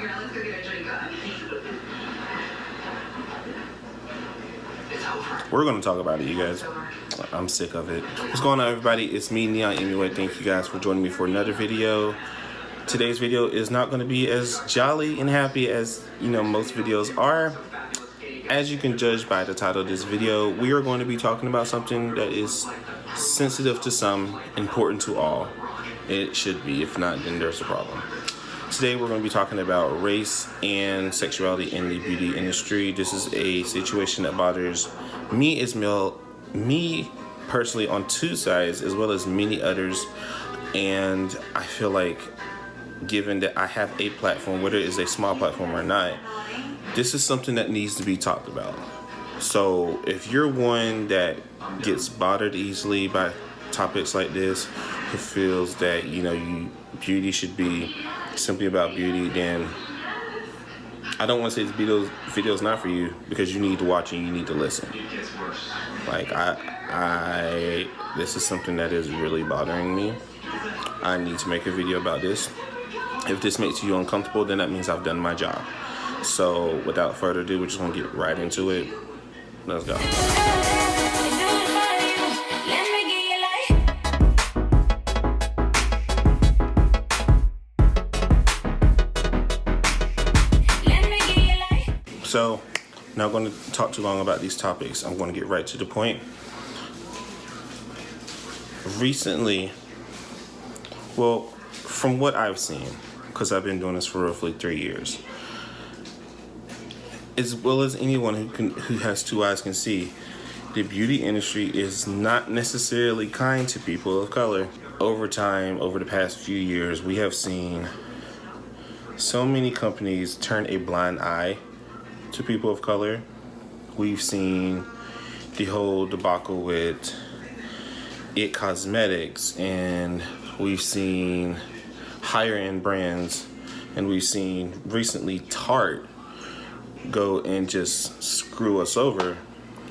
Here, let's go get a drink on. It's over. We're going to talk about it, you guys. I'm sick of it. What's going on, everybody? It's me, Neon Emmy. Thank you guys for joining me for another video. Today's video is not going to be as jolly and happy as, most videos are. As you can judge by the title of this video, we are going to be talking about something that is sensitive to some, important to all. It should be. If not, then there's a problem. Today we're going to be talking about race and sexuality in the beauty industry. This is a situation that bothers me personally on two sides, as well as many others. And I feel like, given that I have a platform, whether it is a small platform or not, this is something that needs to be talked about. So if you're one that gets bothered easily by topics like this, who feels that beauty should be simply about beauty, then I don't want to say this video's not for you, because you need to watch and you need to listen. Like this is something that is really bothering me. I need to make a video about this. If this makes you uncomfortable, then that means I've done my job. So without further ado, we're just gonna get right into it. Let's go. So, not going to talk too long about these topics. I'm going to get right to the point. Recently, well, from what I've seen, because I've been doing this for roughly 3 years, as well as anyone who has two eyes can see, the beauty industry is not necessarily kind to people of color. Over time, over the past few years, we have seen so many companies turn a blind eye to people of color. We've seen the whole debacle with It Cosmetics, and we've seen higher end brands, and we've seen recently Tarte go and just screw us over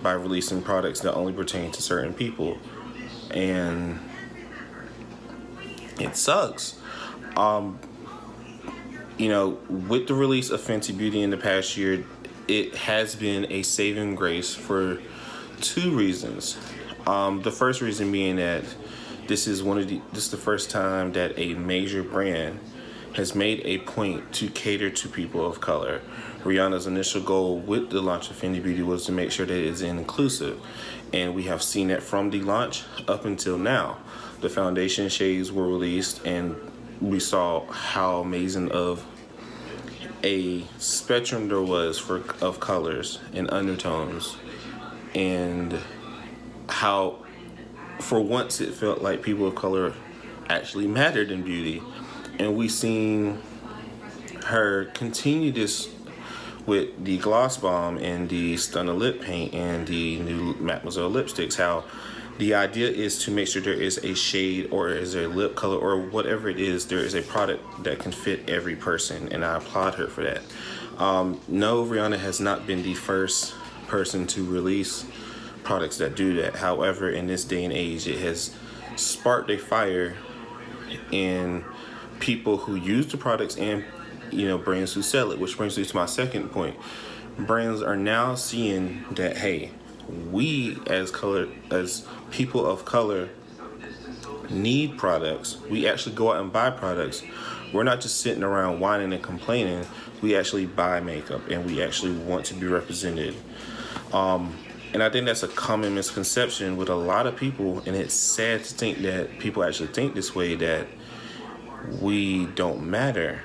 by releasing products that only pertain to certain people, and it sucks. With the release of Fenty Beauty in the past year, it has been a saving grace for two reasons. The first reason being that this is the first time that a major brand has made a point to cater to people of color. Rihanna's initial goal with the launch of Fenty Beauty was to make sure that it is inclusive, and we have seen that from the launch up until now. The foundation shades were released, and we saw how amazing of a spectrum there was of colors and undertones, and how for once it felt like people of color actually mattered in beauty. And we've seen her continue this with the Gloss Bomb and the Stunner Lip Paint and the new Mademoiselle lipsticks, how the idea is to make sure there is a shade or is a lip color or whatever it is, there is a product that can fit every person, and I applaud her for that. No, Rihanna has not been the first person to release products that do that. However, in this day and age, it has sparked a fire in people who use the products and brands who sell it, which brings me to my second point. Brands are now seeing that, hey, we as people of color need products. We actually go out and buy products. We're not just sitting around whining and complaining. We actually buy makeup, and we actually want to be represented. And I think that's a common misconception with a lot of people, and it's sad to think that people actually think this way, that we don't matter.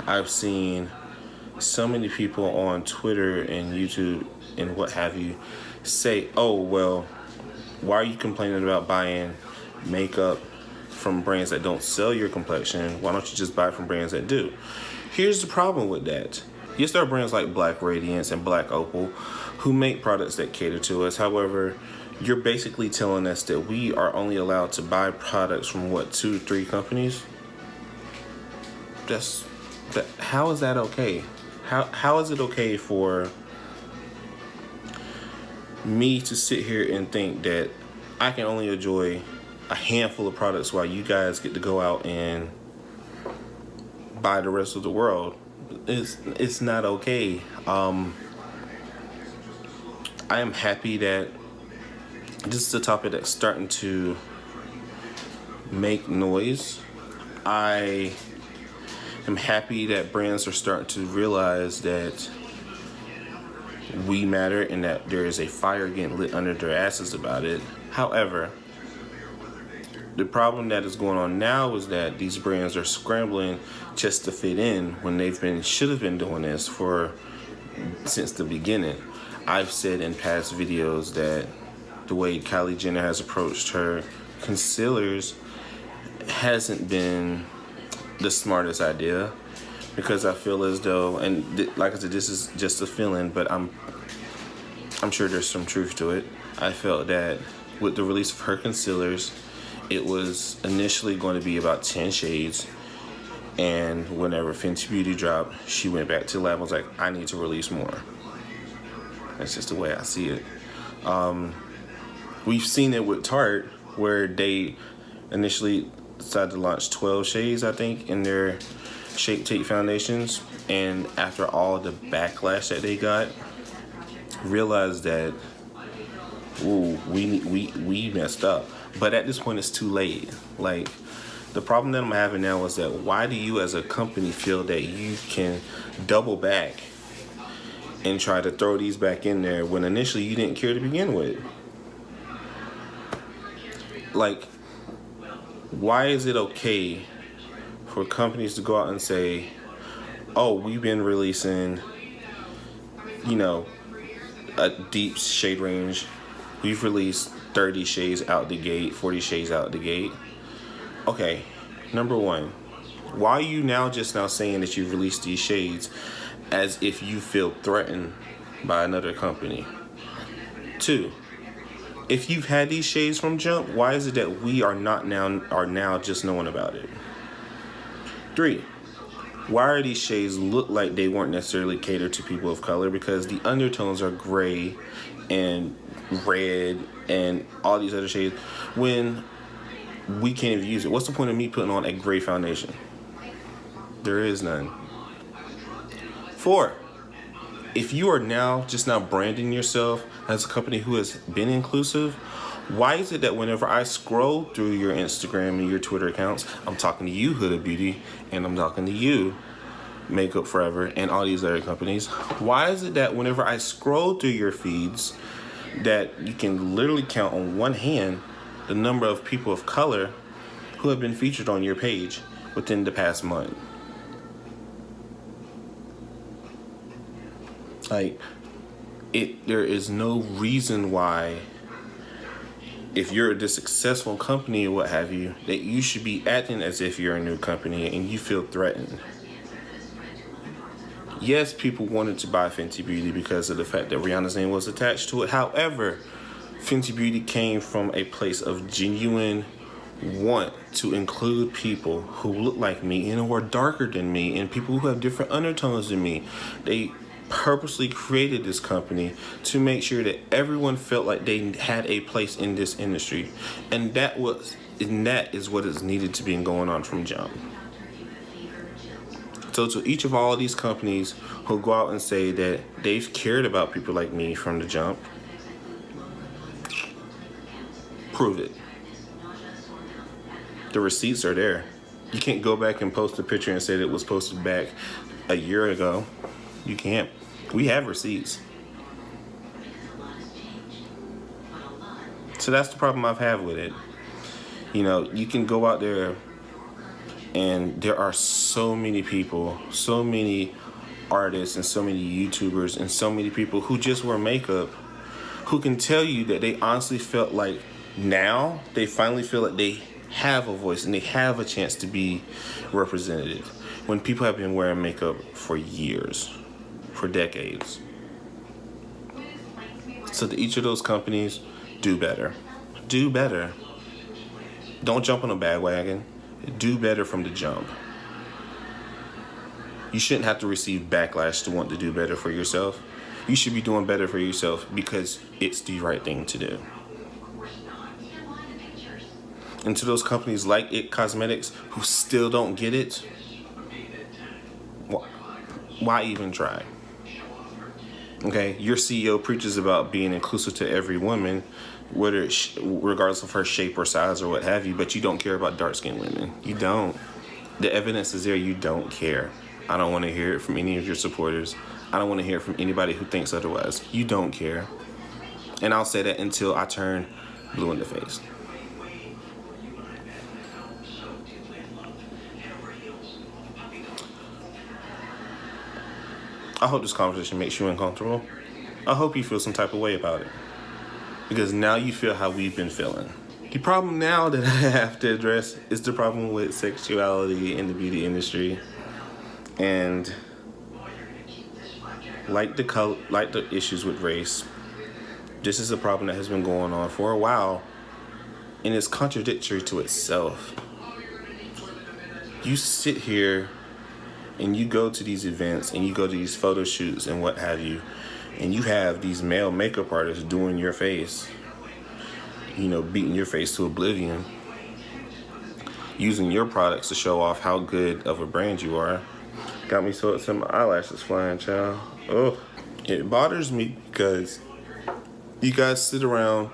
I've seen so many people on Twitter and YouTube and what have you say, oh, well, why are you complaining about buying makeup from brands that don't sell your complexion? Why don't you just buy from brands that do? Here's the problem with that. Yes, there are brands like Black Radiance and Black Opal who make products that cater to us. However, you're basically telling us that we are only allowed to buy products from, 2 or 3 companies? How is that okay? How is it okay for me to sit here and think that I can only enjoy a handful of products while you guys get to go out and buy the rest of the world? it's not okay. I am happy that this is a topic that's starting to make noise. I am happy that brands are starting to realize that we matter and that there is a fire getting lit under their asses about it. However, the problem that is going on now is that these brands are scrambling just to fit in when should have been doing this since the beginning. I've said in past videos that the way Kylie Jenner has approached her concealers hasn't been the smartest idea, because I feel as though, and like I said, this is just a feeling, but I'm sure there's some truth to it. I felt that with the release of her concealers, it was initially going to be about 10 shades, and whenever Fenty Beauty dropped, she went back to the lab and was like, I need to release more. That's just the way I see it. We've seen it with Tarte, where they initially decided to launch 12 shades, I think, in their Shape Tape foundations, and after all the backlash that they got, realized that, ooh, we messed up. But at this point, it's too late. Like, the problem that I'm having now is that why do you as a company feel that you can double back and try to throw these back in there when initially you didn't care to begin with? Like, why is it okay for companies to go out and say, oh, we've been releasing, a deep shade range. We've released 30 shades out the gate, 40 shades out the gate. Okay, number one, why are you just now saying that you've released these shades as if you feel threatened by another company? Two, if you've had these shades from jump, why is it that we are now just knowing about it? Three, why are these shades look like they weren't necessarily catered to people of color? Because the undertones are gray and red and all these other shades when we can't even use it. What's the point of me putting on a gray foundation? There is none. Four, if you are now branding yourself as a company who has been inclusive, why is it that whenever I scroll through your Instagram and your Twitter accounts, I'm talking to you, Huda Beauty, and I'm talking to you, Makeup Forever, and all these other companies? Why is it that whenever I scroll through your feeds, that you can literally count on one hand the number of people of color who have been featured on your page within the past month? Like, there is no reason why, if you're this successful company or what have you, that you should be acting as if you're a new company and you feel threatened. Yes, people wanted to buy Fenty Beauty because of the fact that Rihanna's name was attached to it. However, Fenty Beauty came from a place of genuine want to include people who look like me and who are darker than me and people who have different undertones than me. They purposely created this company to make sure that everyone felt like they had a place in this industry, and that is what is needed to be going on from jump. So to each of all of these companies who go out and say that they've cared about people like me from the jump, prove it. The receipts are there. You can't go back and post a picture and say that it was posted back a year ago. You can't. We have receipts. So that's the problem I've had with it. You can go out there and there are so many people, so many artists and so many YouTubers and so many people who just wear makeup who can tell you that they honestly felt like now they finally feel like they have a voice and they have a chance to be represented when people have been wearing makeup for years. For decades. So to each of those companies, do better. Do better. Don't jump on a bandwagon. Do better from the jump. You shouldn't have to receive backlash to want to do better for yourself. You should be doing better for yourself because it's the right thing to do. And to those companies like It Cosmetics who still don't get it, why even try? Okay, your CEO preaches about being inclusive to every woman, regardless of her shape or size or what have you, but you don't care about dark-skinned women. You don't. The evidence is there. You don't care. I don't want to hear it from any of your supporters. I don't want to hear it from anybody who thinks otherwise. You don't care. And I'll say that until I turn blue in the face. I hope this conversation makes you uncomfortable. I hope you feel some type of way about it. Because now you feel how we've been feeling. The problem now that I have to address is the problem with sexuality in the beauty industry. And like the issues with race, this is a problem that has been going on for a while. And it's contradictory to itself. You sit here and you go to these events and you go to these photo shoots and what have you, and you have these male makeup artists doing your face, beating your face to oblivion, using your products to show off how good of a brand you are. Got me so upset, my eyelashes flying, child. Oh, it bothers me because you guys sit around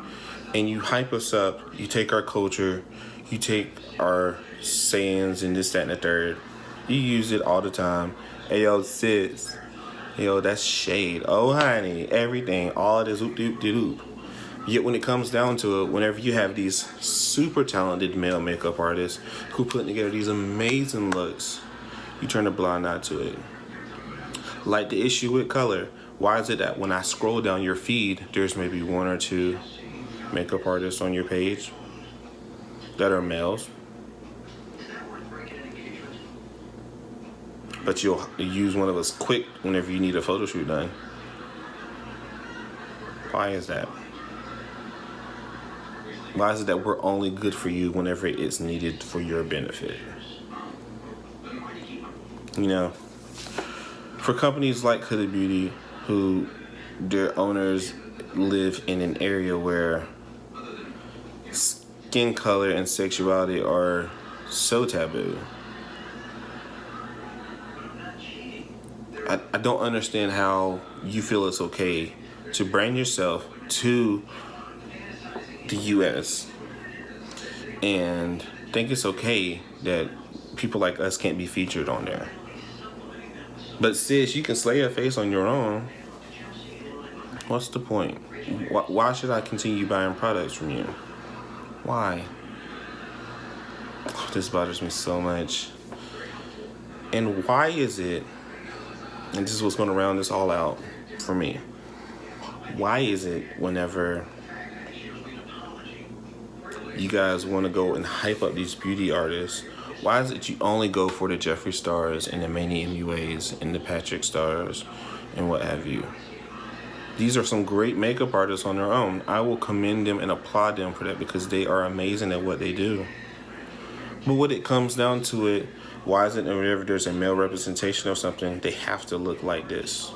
and you hype us up. You take our culture, you take our sayings and this, that, and the third. You use it all the time. Hey, yo, sis. Yo, that's shade. Oh, honey. Everything. All this oop-doop-de-doop. Yet when it comes down to it, whenever you have these super talented male makeup artists who put together these amazing looks, you turn a blind eye to it. Like the issue with color. Why is it that when I scroll down your feed, there's maybe one or two makeup artists on your page that are males? But you'll use one of us quick whenever you need a photo shoot done. Why is that? Why is it that we're only good for you whenever it's needed for your benefit? For companies like Hooded Beauty, who their owners live in an area where skin color and sexuality are so taboo. I don't understand how you feel it's okay to brand yourself to the U.S. and think it's okay that people like us can't be featured on there. But sis, you can slay your face on your own. What's the point? Why should I continue buying products from you? Why? This bothers me so much. And why is it, and this is what's going to round this all out for me, why is it whenever you guys want to go and hype up these beauty artists, why is it you only go for the Jeffree Stars and the Manny MUAs and the Patrick Stars and what have you? These are some great makeup artists on their own. I will commend them and applaud them for that because they are amazing at what they do. But when it comes down to it, why is it that whenever there's a male representation of something, they have to look like this?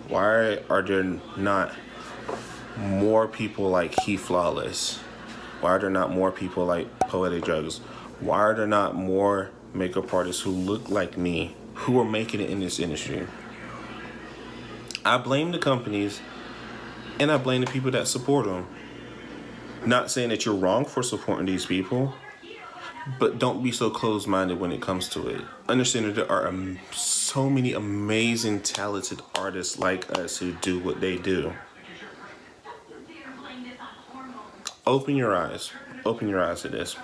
Why are there not more people like He Flawless? Why are there not more people like Poetic Drugs? Why are there not more makeup artists who look like me, who are making it in this industry? I blame the companies, and I blame the people that support them. Not saying that you're wrong for supporting these people, but don't be so closed-minded when it comes to it. Understand that there are so many amazing, talented artists like us who do what they do. Open your eyes. Open your eyes to this.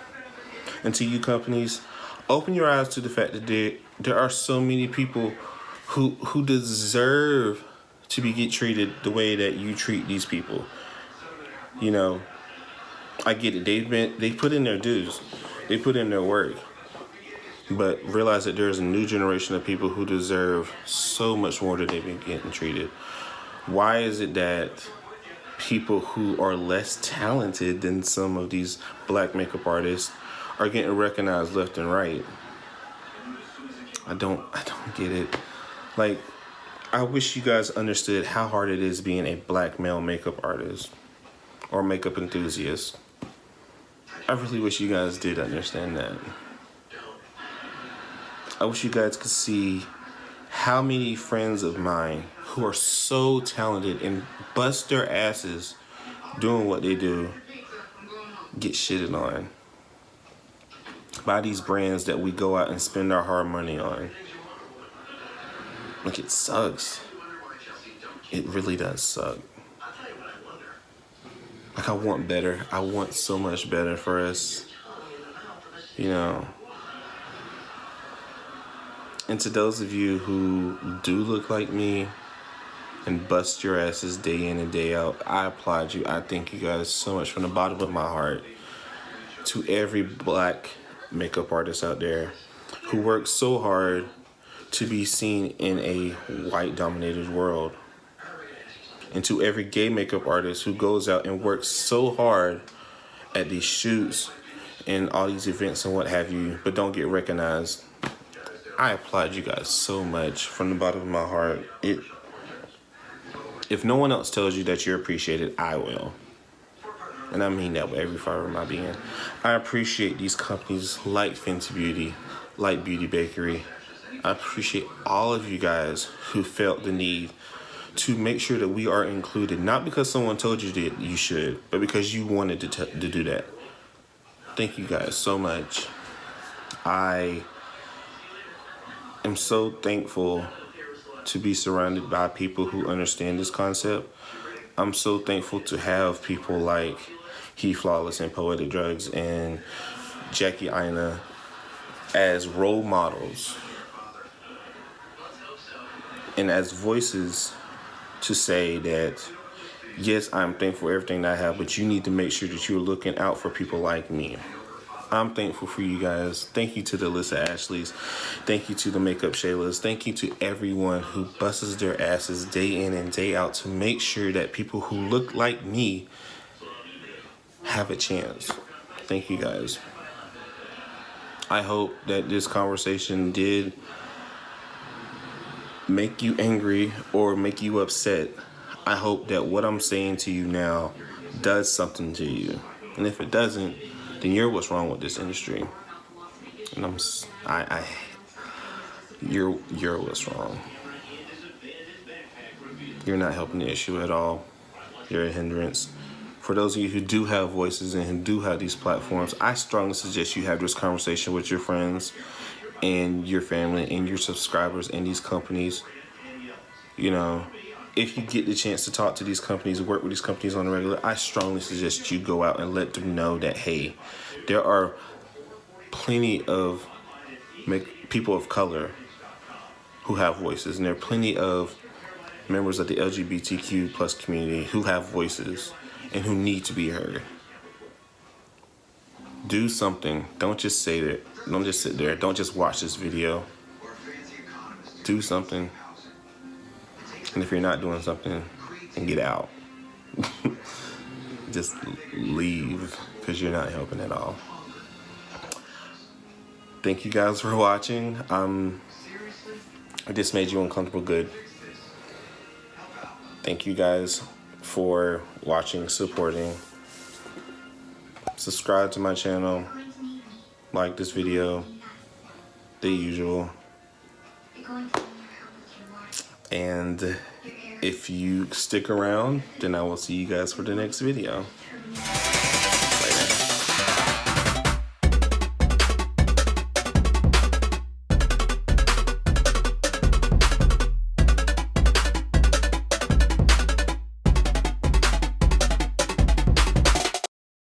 And to you companies, open your eyes to the fact that there are so many people who deserve to get treated the way that you treat these people. I get it. They put in their dues. They put in their work. But realize that there's a new generation of people who deserve so much more than they've been getting treated. Why is it that people who are less talented than some of these black makeup artists are getting recognized left and right? I don't get it. Like, I wish you guys understood how hard it is being a black male makeup artist or makeup enthusiast. I really wish you guys did understand that. I wish you guys could see how many friends of mine who are so talented and bust their asses doing what they do get shitted on by these brands that we go out and spend our hard money on. Like, it sucks. It really does suck. Like, I want better. I want so much better for us. You know. And to those of you who do look like me and bust your asses day in and day out, I applaud you. I thank you guys so much from the bottom of my heart. To every black makeup artist out there who works so hard to be seen in a white-dominated world. And to every gay makeup artist who goes out and works so hard at these shoots and all these events and what have you, but don't get recognized. I applaud you guys so much from the bottom of my heart. If no one else tells you that you're appreciated, I will. And I mean that with every fiber of my being. I appreciate these companies like Fenty Beauty, like Beauty Bakery. I appreciate all of you guys who felt the need to make sure that we are included, not because someone told you that you should, but because you wanted to do that. Thank you guys so much. I am so thankful to be surrounded by people who understand this concept. I'm so thankful to have people like He Flawless and Poetic Drugs and Jackie Aina as role models and as voices to say that, yes, I'm thankful for everything that I have, but you need to make sure that you're looking out for people like me. I'm thankful for you guys. Thank you to the Alyssa Ashleys. Thank you to the Makeup Shaylas. Thank you to everyone who busts their asses day in and day out to make sure that people who look like me have a chance. Thank you guys. I hope that this conversation did make you angry or make you upset. I hope that what I'm saying to you now does something to you. And if it doesn't, then you're what's wrong with this industry. And you're what's wrong. You're not helping the issue at all. You're a hindrance. For those of you who do have voices and who do have these platforms, I strongly suggest you have this conversation with your friends and your family and your subscribers and these companies. You know, if you get the chance to talk to these companies, work with these companies on a regular, I strongly suggest you go out and let them know that, hey, there are plenty of people of color who have voices, and there are plenty of members of the LGBTQ plus community who have voices and who need to be heard. Do something. Don't just say that. Don't just sit there. Don't just watch this video. Do something. And if you're not doing something, then get out. Just leave, because you're not helping at all. Thank you guys for watching. I just made you uncomfortable good. Thank you guys for watching, supporting. Subscribe to my channel. Like this video. The usual. And if you stick around, then I will see you guys for the next video.